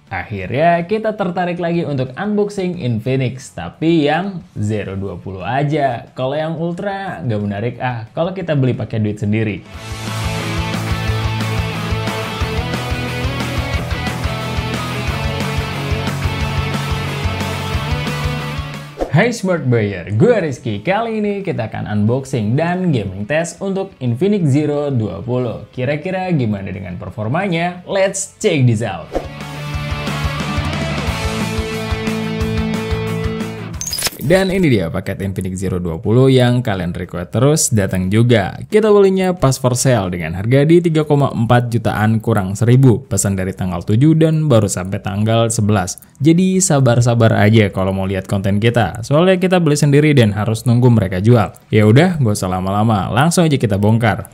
Akhirnya kita tertarik lagi untuk unboxing Infinix, tapi yang 020 aja. Kalau yang Ultra nggak menarik kalau kita beli pakai duit sendiri. Hai Smart Buyer, gue Rizky. Kali ini kita akan unboxing dan gaming test untuk Infinix Zero 20. Kira-kira gimana dengan performanya? Let's check this out! Dan ini dia paket Infinix Zero 20 yang kalian request terus datang juga. Kita belinya pas for sale dengan harga di 3,4 jutaan kurang 1000. Pesan dari tanggal 7 dan baru sampai tanggal 11. Jadi sabar-sabar aja kalau mau lihat konten kita. Soalnya kita beli sendiri dan harus nunggu mereka jual. Ya udah, gak usah lama-lama, langsung aja kita bongkar.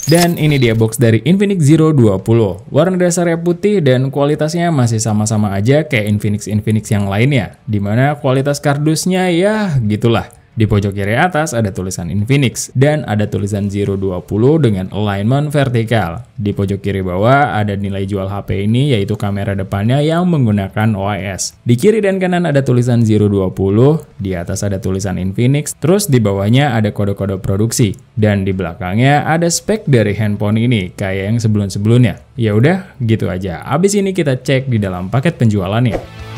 Dan ini dia box dari Infinix Zero 20. Warna dasarnya putih dan kualitasnya masih sama-sama aja kayak Infinix yang lainnya. Dimana kualitas kardusnya ya gitulah. Di pojok kiri atas ada tulisan Infinix dan ada tulisan Zero 20 dengan alignment vertikal. Di pojok kiri bawah ada nilai jual HP ini yaitu kamera depannya yang menggunakan OIS. Di kiri dan kanan ada tulisan Zero 20, di atas ada tulisan Infinix, terus di bawahnya ada kode-kode produksi. Dan di belakangnya ada spek dari handphone ini kayak yang sebelum-sebelumnya. Ya udah, gitu aja. Abis ini kita cek di dalam paket penjualannya.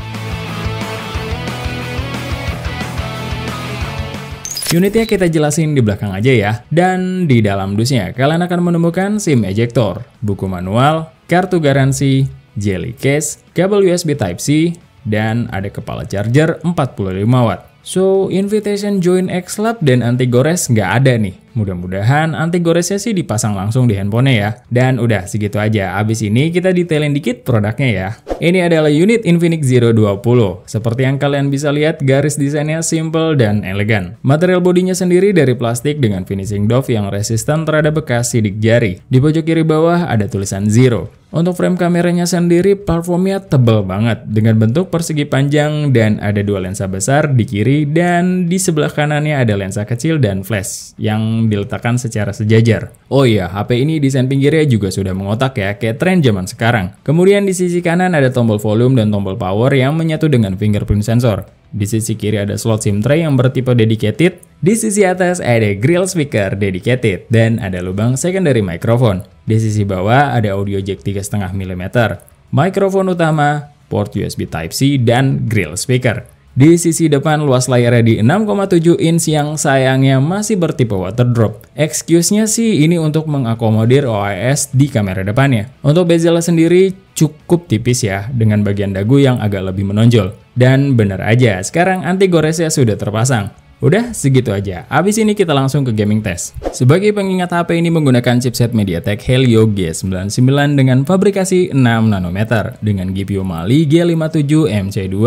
Unitnya kita jelasin di belakang aja ya. Dan di dalam dusnya kalian akan menemukan SIM ejector, buku manual, kartu garansi, jelly case, kabel USB Type-C, dan ada kepala charger 45 watt. So, invitation join X-Lab dan anti gores nggak ada nih. Mudah-mudahan anti goresnya sih dipasang langsung di handphonenya ya. Dan udah segitu aja. Abis ini kita detailin dikit produknya ya. Ini adalah unit Infinix Zero 20. Seperti yang kalian bisa lihat, garis desainnya simple dan elegan. Material bodinya sendiri dari plastik dengan finishing doff yang resisten terhadap bekas sidik jari. Di pojok kiri bawah ada tulisan Zero. Untuk frame kameranya sendiri platformnya tebal banget dengan bentuk persegi panjang dan ada dua lensa besar di kiri dan di sebelah kanannya ada lensa kecil dan flash yang diletakkan secara sejajar. Oh iya, HP ini desain pinggirnya juga sudah mengotak ya, kayak tren zaman sekarang. Kemudian di sisi kanan ada tombol volume dan tombol power yang menyatu dengan fingerprint sensor. Di sisi kiri ada slot SIM tray yang bertipe dedicated. Di sisi atas ada grill speaker dedicated dan ada lubang secondary microphone. Di sisi bawah ada audio jack 3,5 mm, mikrofon utama, port USB Type-C, dan grill speaker. Di sisi depan luas layarnya di 6,7 inch yang sayangnya masih bertipe water drop. Excuse-nya sih ini untuk mengakomodir OIS di kamera depannya. Untuk bezel sendiri cukup tipis ya, dengan bagian dagu yang agak lebih menonjol. Dan bener aja, sekarang anti goresnya sudah terpasang. Udah segitu aja, abis ini kita langsung ke gaming test. Sebagai pengingat, HP ini menggunakan chipset MediaTek Helio G99 dengan fabrikasi 6 nanometer dengan GPU Mali G57 MC2,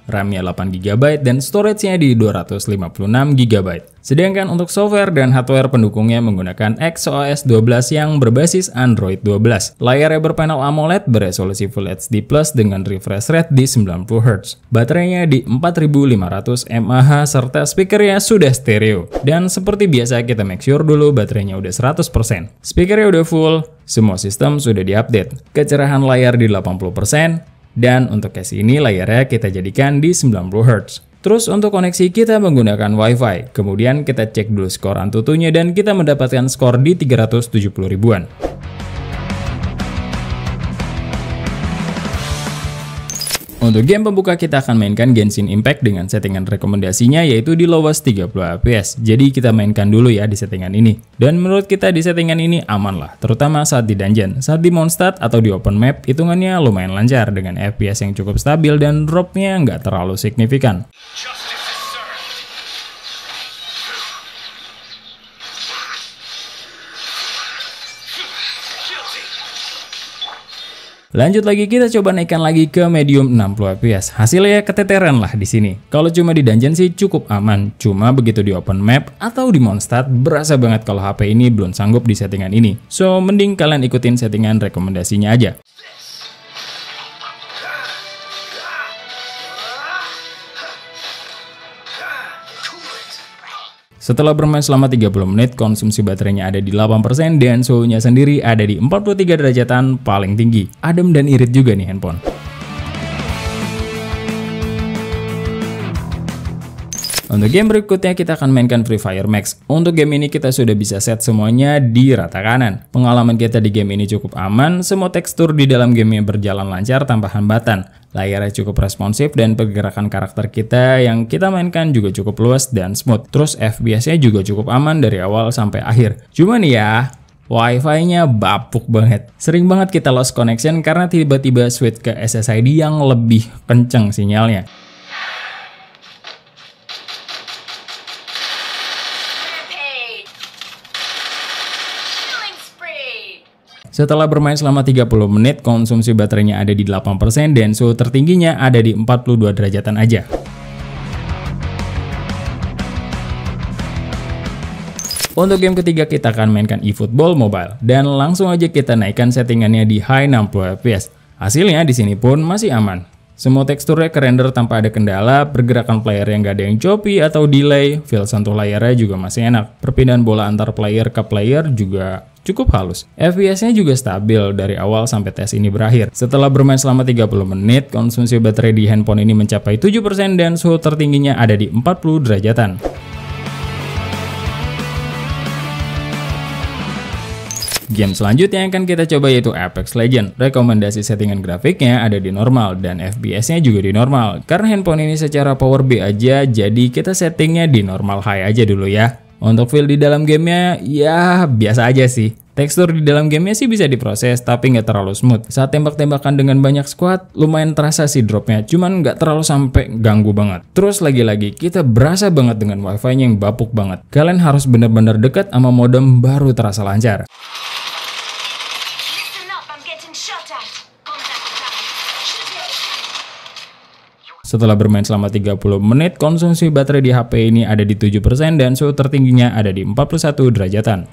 RAM-nya 8GB dan storage-nya di 256GB. Sedangkan untuk software dan hardware pendukungnya menggunakan XOS 12 yang berbasis Android 12. Layarnya berpanel AMOLED beresolusi Full HD Plus dengan refresh rate di 90Hz. Baterainya di 4500 mAh serta speakernya sudah stereo. Dan seperti biasa kita make sure dulu baterainya udah 100%. Speakernya udah full, semua sistem sudah diupdate. Kecerahan layar di 80%, dan untuk case ini layarnya kita jadikan di 90Hz. Terus untuk koneksi kita menggunakan WiFi. Kemudian kita cek dulu skor Antutunya dan kita mendapatkan skor di 370 ribuan. Untuk game pembuka kita akan mainkan Genshin Impact dengan settingan rekomendasinya yaitu di lowest 30 fps. Jadi kita mainkan dulu ya di settingan ini. Dan menurut kita di settingan ini aman lah, terutama saat di dungeon. Saat di Mondstadt atau di open map, hitungannya lumayan lancar dengan fps yang cukup stabil dan dropnya nggak terlalu signifikan. Lanjut lagi, kita coba naikkan lagi ke medium 60 fps. Hasilnya keteteran lah di sini. Kalau cuma di dungeon sih cukup aman. Cuma begitu di open map atau di Mondstadt berasa banget kalau HP ini belum sanggup di settingan ini. So mending kalian ikutin settingan rekomendasinya aja. Setelah bermain selama 30 menit, konsumsi baterainya ada di 8% dan suhunya sendiri ada di 43 derajatan paling tinggi. Adem dan irit juga nih handphone. Untuk game berikutnya kita akan mainkan Free Fire Max. Untuk game ini kita sudah bisa set semuanya di rata kanan. Pengalaman kita di game ini cukup aman, semua tekstur di dalam game berjalan lancar tanpa hambatan. Layarnya cukup responsif dan pergerakan karakter kita yang kita mainkan juga cukup luas dan smooth. Terus FPS-nya juga cukup aman dari awal sampai akhir. Cuman ya, Wi-Fi-nya bapuk banget. Sering banget kita lost connection karena tiba-tiba switch ke SSID yang lebih kenceng sinyalnya. Setelah bermain selama 30 menit, konsumsi baterainya ada di 8% dan suhu tertingginya ada di 42 derajatan aja. Untuk game ketiga kita akan mainkan eFootball Mobile dan langsung aja kita naikkan settingannya di high 60 fps. Hasilnya di sini pun masih aman. Semua teksturnya kerender tanpa ada kendala, pergerakan player yang gak ada yang choppy atau delay, feel sentuh layarnya juga masih enak. Perpindahan bola antar player ke player juga cukup halus. FPS-nya juga stabil dari awal sampai tes ini berakhir. Setelah bermain selama 30 menit, konsumsi baterai di handphone ini mencapai 7% dan suhu tertingginya ada di 40 derajatan. Game selanjutnya yang akan kita coba yaitu Apex Legends. Rekomendasi settingan grafiknya ada di normal dan FPS-nya juga di normal. Karena handphone ini secara power B aja, jadi kita settingnya di normal high aja dulu ya. Untuk feel di dalam gamenya, ya biasa aja sih. Tekstur di dalam gamenya sih bisa diproses, tapi nggak terlalu smooth. Saat tembak-tembakan dengan banyak squad, lumayan terasa sih dropnya, cuman nggak terlalu sampai ganggu banget. Terus lagi-lagi, kita berasa banget dengan wifi-nya yang bapuk banget. Kalian harus bener-bener dekat sama modem baru terasa lancar. Setelah bermain selama 30 menit, konsumsi baterai di HP ini ada di 7% dan suhu tertingginya ada di 41 derajatan.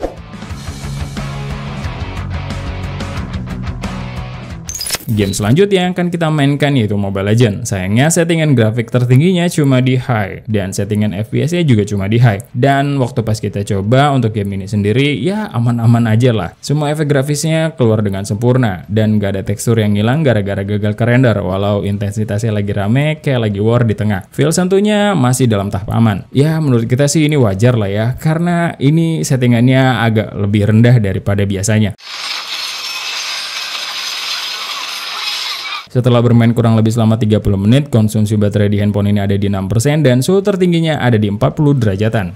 Game selanjutnya yang akan kita mainkan yaitu Mobile Legends. Sayangnya settingan grafik tertingginya cuma di high dan settingan FPS-nya juga cuma di high. Dan waktu pas kita coba untuk game ini sendiri ya aman-aman aja lah. Semua efek grafisnya keluar dengan sempurna dan gak ada tekstur yang hilang gara-gara gagal ke render walau intensitasnya lagi rame kayak lagi war di tengah. Feel sentuhnya masih dalam tahap aman. Ya menurut kita sih ini wajar lah ya karena ini settingannya agak lebih rendah daripada biasanya. Setelah bermain kurang lebih selama 30 menit, konsumsi baterai di handphone ini ada di 6% dan suhu tertingginya ada di 40 derajatan.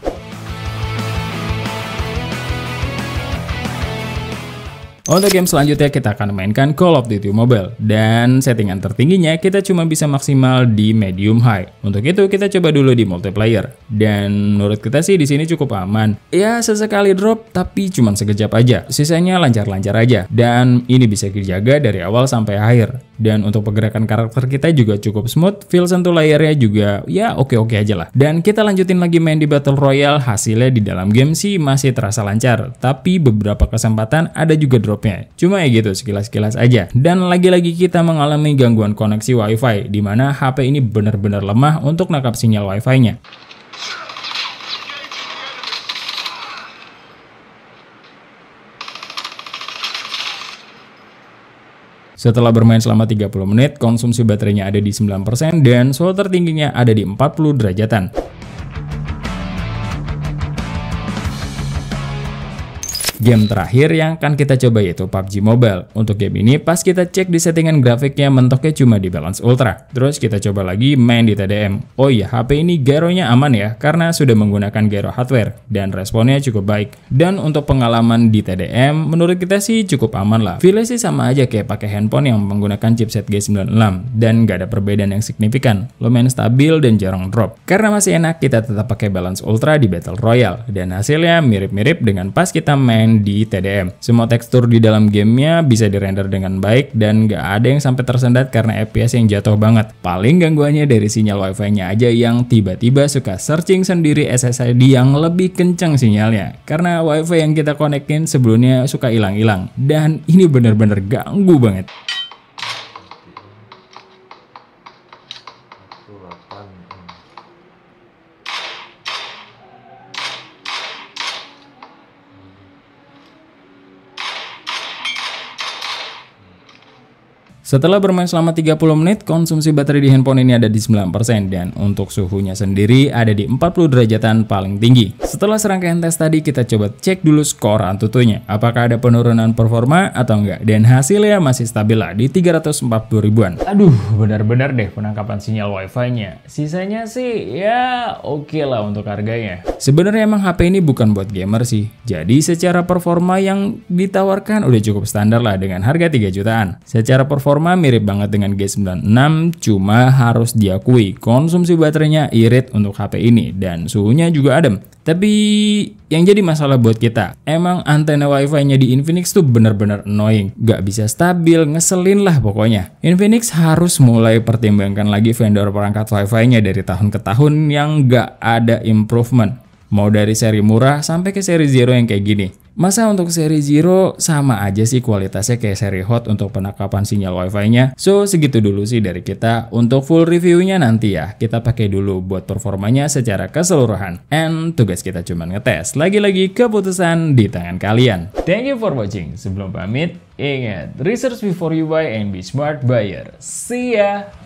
Untuk game selanjutnya kita akan mainkan Call of Duty Mobile dan settingan tertingginya kita cuma bisa maksimal di medium high. Untuk itu kita coba dulu di multiplayer dan menurut kita sih di sini cukup aman. Ya sesekali drop tapi cuma sekejap aja. Sisanya lancar-lancar aja dan ini bisa dijaga dari awal sampai akhir. Dan untuk pergerakan karakter kita juga cukup smooth, feel sentuh layarnya juga ya oke-oke aja lah. Dan kita lanjutin lagi main di Battle Royale, hasilnya di dalam game sih masih terasa lancar. Tapi beberapa kesempatan ada juga dropnya. Cuma ya gitu sekilas-sekilas aja. Dan lagi-lagi kita mengalami gangguan koneksi wifi, di mana HP ini benar-benar lemah untuk nangkap sinyal wifi-nya. Setelah bermain selama 30 menit, konsumsi baterainya ada di 9% dan suhu tertingginya ada di 40 derajatan. Game terakhir yang akan kita coba yaitu PUBG Mobile. Untuk game ini pas kita cek di settingan grafiknya mentoknya cuma di balance ultra. Terus kita coba lagi main di TDM. Oh iya, HP ini gyronya aman ya karena sudah menggunakan gyro hardware dan responnya cukup baik. Dan untuk pengalaman di TDM menurut kita sih cukup aman lah. Feel-nya sih sama aja kayak pakai handphone yang menggunakan chipset G96 dan gak ada perbedaan yang signifikan. Lumayan stabil dan jarang drop. Karena masih enak kita tetap pakai balance ultra di Battle Royale dan hasilnya mirip-mirip dengan pas kita main di TDM. Semua tekstur di dalam gamenya bisa dirender dengan baik dan gak ada yang sampai tersendat karena FPS yang jatuh banget. Paling gangguannya dari sinyal wifi-nya aja yang tiba-tiba suka searching sendiri SSID yang lebih kencang sinyalnya. Karena wifi yang kita konekin sebelumnya suka hilang-hilang dan ini bener-bener ganggu banget. Setelah bermain selama 30 menit, konsumsi baterai di handphone ini ada di 9% dan untuk suhunya sendiri ada di 40 derajatan paling tinggi. Setelah serangkaian tes tadi, kita coba cek dulu skor AnTuTu-nya. Apakah ada penurunan performa atau enggak? Dan hasilnya masih stabil lah di 340 ribuan. Aduh, benar-benar deh penangkapan sinyal Wi-Fi-nya. Sisanya sih ya oke lah untuk harganya. Sebenarnya emang HP ini bukan buat gamer sih. Jadi secara performa yang ditawarkan udah cukup standar lah dengan harga 3 jutaan. Secara performa mirip banget dengan G96, cuma harus diakui konsumsi baterainya irit untuk HP ini dan suhunya juga adem. Tapi yang jadi masalah buat kita, emang antena Wi-Fi-nya di Infinix tuh bener-bener annoying, gak bisa stabil, ngeselin lah pokoknya. Infinix harus mulai pertimbangkan lagi vendor perangkat Wi-Fi-nya dari tahun ke tahun yang gak ada improvement. Mau dari seri murah sampai ke seri Zero yang kayak gini. Masa untuk seri Zero sama aja sih kualitasnya kayak seri Hot untuk penangkapan sinyal Wi-Fi-nya? So, segitu dulu sih dari kita. Untuk full reviewnya nanti ya, kita pakai dulu buat performanya secara keseluruhan. And tugas kita cuma ngetes. Lagi-lagi keputusan di tangan kalian. Thank you for watching. Sebelum pamit, ingat, research before you buy and be smart buyer. See ya!